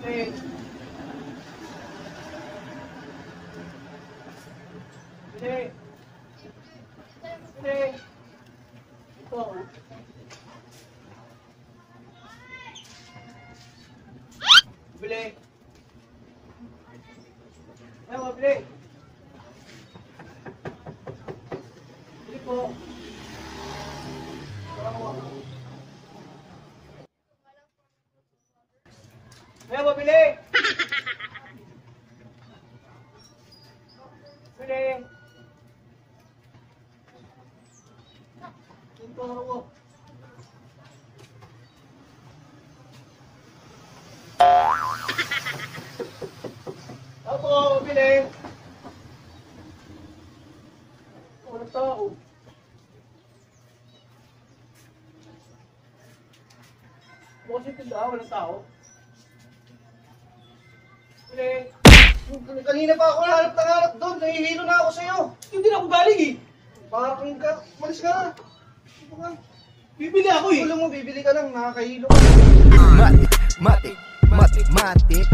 Bili. Bili. Bili. Ito. Bili. Ayaw, bili. Bili po. Ayaw, mabili. Bili. Ito ako. Ako, bili. Walang tao. Bukas yung tindahan, walang tao. Bili. Kanina pa ako nahanap doon. Nahihilo na ako sa'yo. Hindi na ako galing eh. Parang ka, malis ka na. Ano ka? Bibili ako eh. Gulo mo, bibili ka lang. Nakakahilo ka. Matik, matik, matik, matik.